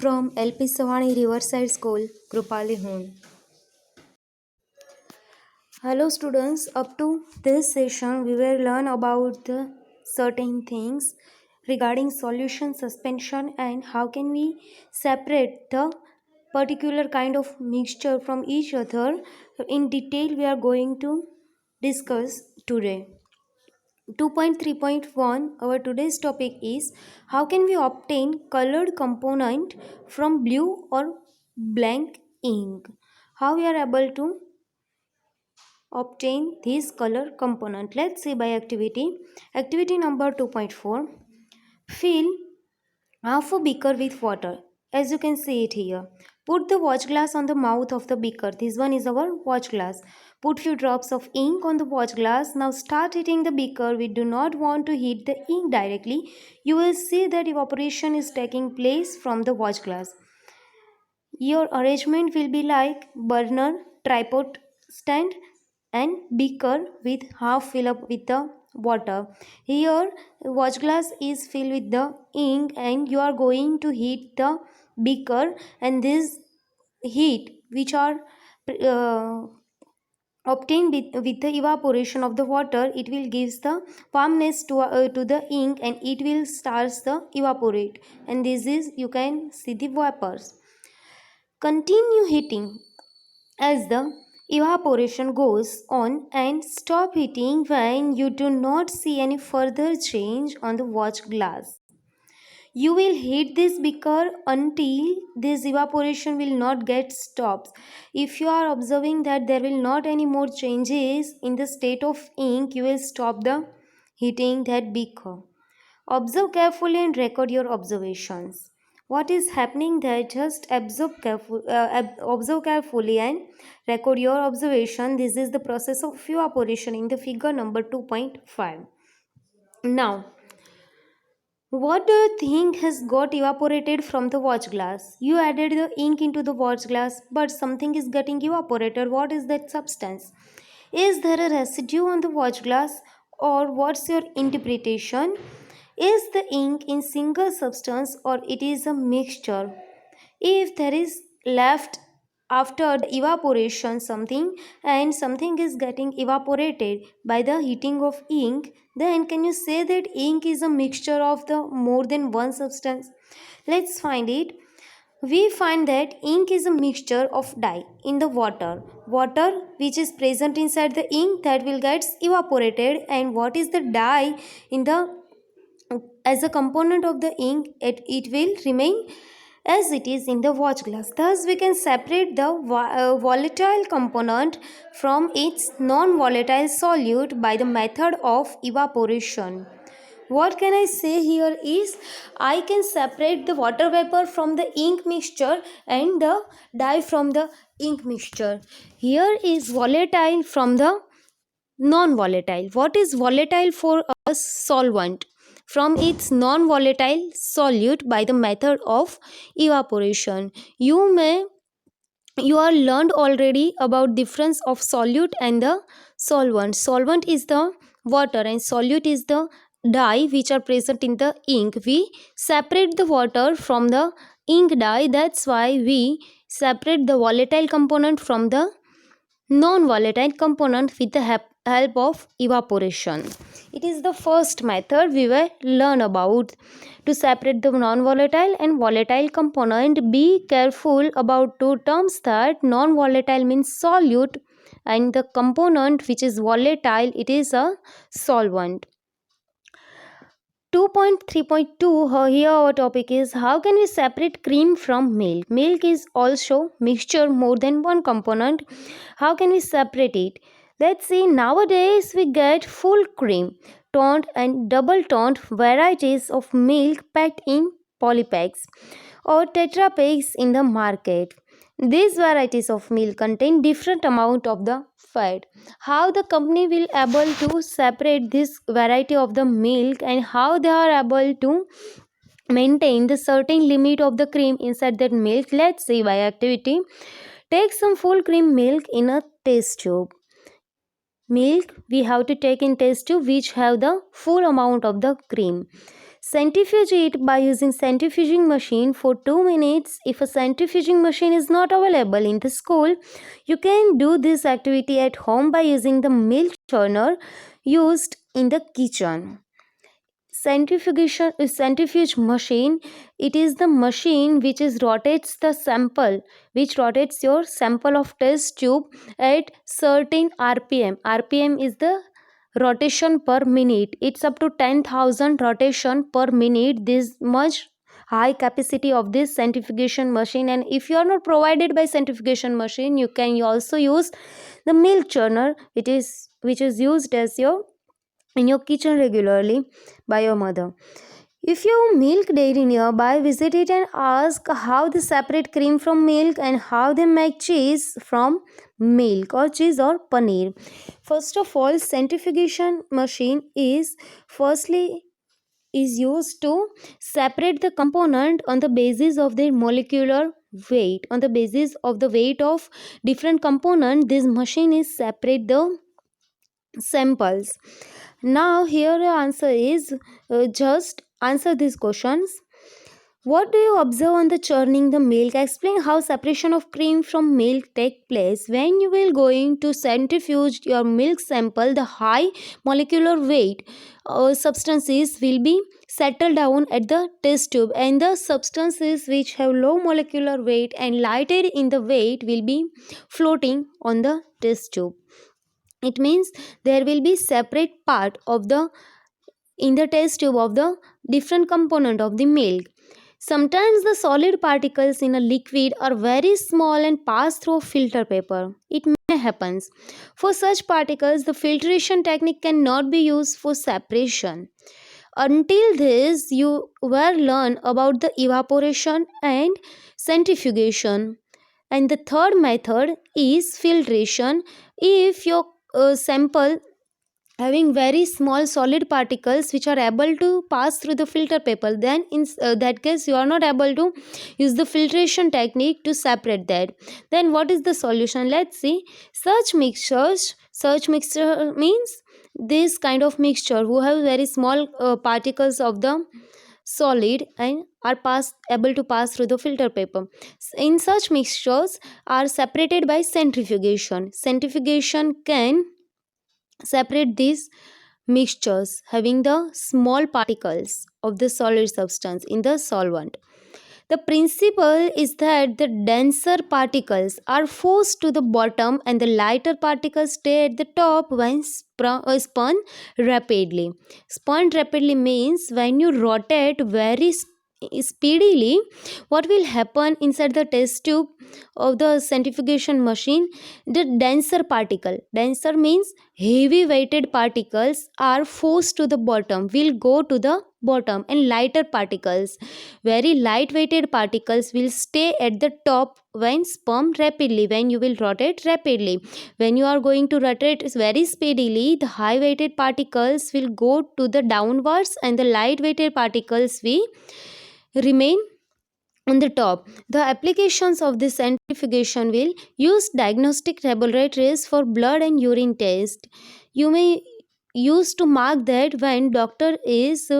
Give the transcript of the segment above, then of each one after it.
From LP Savani Riverside School, Krupali Home. Hello students, up to this session we will learn about the certain things regarding solution suspension and how can we separate the particular kind of mixture from each other. In detail we are going to discuss today. 2.3.1 our today's topic is how can we obtain colored component from blue or blank ink. How we are able to obtain this color component. Let's see by activity number 2.4. Fill half a beaker with water. As you can see it here. Put the watch glass on the mouth of the beaker. This one is our watch glass. Put few drops of ink on the watch glass. Now start heating the beaker. We do not want to heat the ink directly. You will see that evaporation is taking place from the watch glass. Your arrangement will be like burner, tripod stand and beaker with half fill up with the water. Here watch glass is filled with the ink and you are going to heat the beaker, and this heat which are uh, obtained with the evaporation of the water, it will gives the warmness to the ink and it will starts the evaporate, and this is you can see the vapors. Continue heating as the evaporation goes on and stop heating when you do not see any further change on the watch glass. You will heat this beaker until this evaporation will not get stopped. If you are observing that there will not any more changes in the state of ink, you will stop the heating that beaker. Observe carefully and record your observations. What is happening there? Just observe carefully and record your observation. This is the process of evaporation in the figure number 2.5. Now, what do you think has got evaporated from the watch glass? You added the ink into the watch glass, but something is getting evaporated. What is that substance? Is there a residue on the watch glass, or what's your interpretation? Is the ink in single substance or it is a mixture? If there is left after the evaporation something and something is getting evaporated by the heating of ink, then can you say that ink is a mixture of the more than one substance? Let's find it. We find that ink is a mixture of dye in the water. Water which is present inside the ink that will get evaporated, and what is the dye in the as a component of the ink, it will remain as it is in the watch glass. Thus we can separate the volatile component from its non-volatile solute by the method of evaporation. What can I say here is I can separate the water vapor from the ink mixture and the dye from the ink mixture. Here is volatile from the non-volatile. What is volatile for a solvent? From its non-volatile solute by the method of evaporation. You are learned already about difference of solute and the solvent. Solvent is the water and solute is the dye which are present in the ink. We separate the water from the ink dye. That's why we separate the volatile component from the non-volatile component with the help of evaporation. It is the first method we will learn about to separate the non-volatile and volatile component. Be careful about two terms, that non-volatile means solute and the component which is volatile, it is a solvent. 2.3.2 here our topic is how can we separate cream from milk. Milk is also mixture more than one component. How can we separate it? Let's see. Nowadays we get full cream, toned and double toned varieties of milk packed in polypacks or tetra packs in the market. These varieties of milk contain different amount of the fat. How the company will able to separate this variety of the milk and how they are able to maintain the certain limit of the cream inside that milk? Let's see by activity. Take some full cream milk in a test tube. Milk we have to take in test tube which have the full amount of the cream. Centrifuge it by using centrifuging machine for 2 minutes. If a centrifuging machine is not available in the school, you can do this activity at home by using the milk churner used in the kitchen. Centrifuge machine, it is the machine which is rotates the sample, which rotates your sample of test tube at certain rpm is the rotation per minute. It's up to 10,000 rotation per minute. This much high capacity of this centrifugation machine. And if you are not provided by centrifugation machine, you can also use the milk churner, which is used as your in your kitchen regularly by your mother. If you milk dairy nearby, visit it and ask how they separate cream from milk and how they make cheese from milk or cheese or paneer. First of all, centrifugation machine is used to separate the component on the basis of their molecular weight. On the basis of the weight of different component, this machine is separate the samples. Now here the answer is, just answer these questions. What do you observe on the churning the milk? Explain how separation of cream from milk take place. When you will going to centrifuge your milk sample, the high molecular weight substances will be settled down at the test tube, and the substances which have low molecular weight and lighter in the weight will be floating on the test tube. It means there will be separate part of the in the test tube of the different component of the milk. Sometimes the solid particles in a liquid are very small and pass through a filter paper. It may happen. For such particles, the filtration technique cannot be used for separation. Until this, you were learn about the evaporation and centrifugation. And the third method is filtration. If your sample having very small solid particles which are able to pass through the filter paper, then in that case you are not able to use the filtration technique to separate that. Then what is the solution? Let's see. Such mixture means this kind of mixture who have very small particles of the solid and are able to pass through the filter paper. In such mixtures are separated by centrifugation. Centrifugation can separate these mixtures having the small particles of the solid substance in the solvent. The principle is that the denser particles are forced to the bottom and the lighter particles stay at the top when spun rapidly. Spun rapidly means when you rotate very speedily, what will happen inside the test tube of the centrifugation machine? The denser means heavy weighted particles are forced to the bottom, will go to the bottom, and lighter particles, very light weighted particles, will stay at the top when spun rapidly, when you will rotate rapidly. When you are going to rotate very speedily, the high weighted particles will go to the downwards and the light weighted particles will remain on the top. The applications of this centrifugation will use diagnostic laboratories for blood and urine test. You may use to mark that when doctor is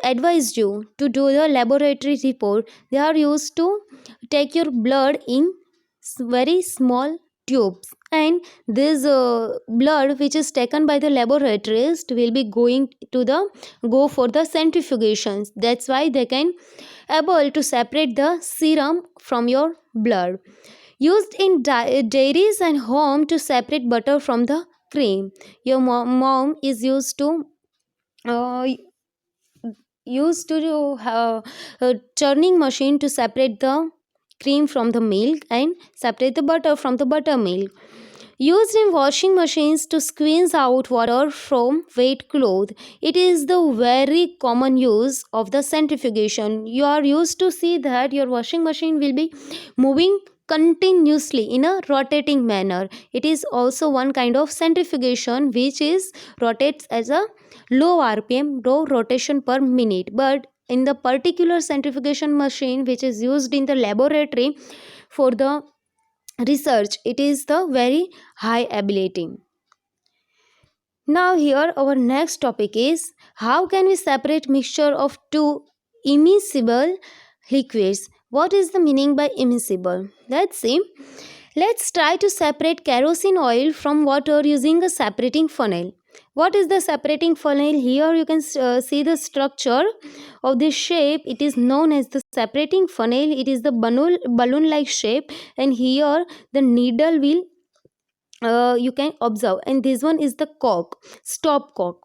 advised you to do the laboratory report, they are used to take your blood in very small tubes, and this blood which is taken by the laboratorist will be going to the go for the centrifugations. That's why they can able to separate the serum from your blood. Used in dairies and home to separate butter from the cream. Your mom is uh, used to have a churning machine to separate the cream from the milk and separate the butter from the buttermilk. Used in washing machines to squeeze out water from wet cloth. It is the very common use of the centrifugation. You are used to see that your washing machine will be moving continuously in a rotating manner. It is also one kind of centrifugation which is rotates as a low rpm, low rotation per minute. But in the particular centrifugation machine which is used in the laboratory for the research, it is the very high ability. Now here our next topic is how can we separate mixture of two immiscible liquids. What is the meaning by immiscible? Let's see. Let's try to separate kerosene oil from water using a separating funnel. What is the separating funnel? Here you can see the structure of this shape. It is known as the separating funnel. It is the balloon like shape, and here the needle will you can observe, and this one is the cork, stop cork.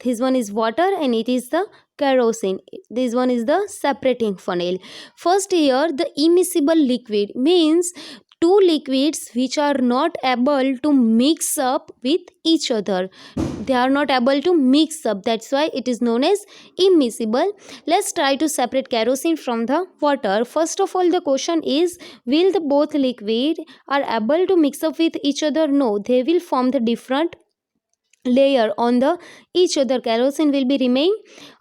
This one is water and it is the kerosene. This one is the separating funnel. First here, the immiscible liquid means two liquids which are not able to mix up with each other. They are not able to mix up, that's why it is known as immiscible. Let's try to separate kerosene from the water. First of all, the question is, will the both liquid are able to mix up with each other? No, they will form the different layer on the each other. Kerosene will be remain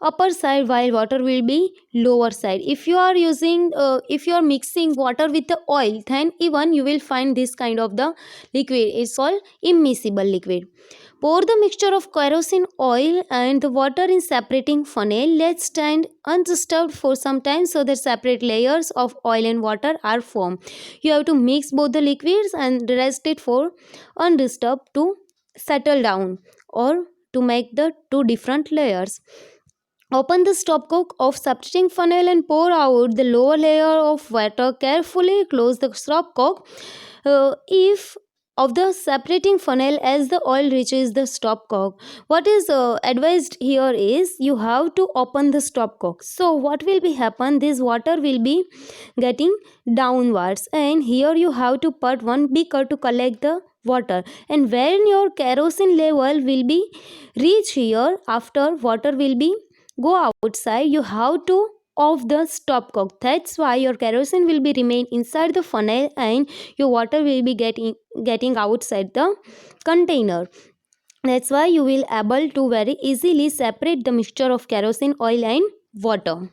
upper side while water will be lower side. If you are using if you are mixing water with the oil, then even you will find this kind of the liquid. It's called immiscible liquid. Pour the mixture of kerosene oil and the water in separating funnel. Let's stand undisturbed for some time so that separate layers of oil and water are formed. You have to mix both the liquids and rest it for undisturbed to settle down or to make the two different layers. Open the stopcock of separating funnel and pour out the lower layer of water. Carefully close the stopcock if of the separating funnel as the oil reaches the stopcock. What is advised here is you have to open the stopcock. So what will be happen? This water will be getting downwards, and here you have to put one beaker to collect the water, and when your kerosene level will be reach here, after water will be go outside, you have to off the stopcock. That's why your kerosene will be remain inside the funnel and your water will be getting outside the container. That's why you will able to very easily separate the mixture of kerosene oil and water.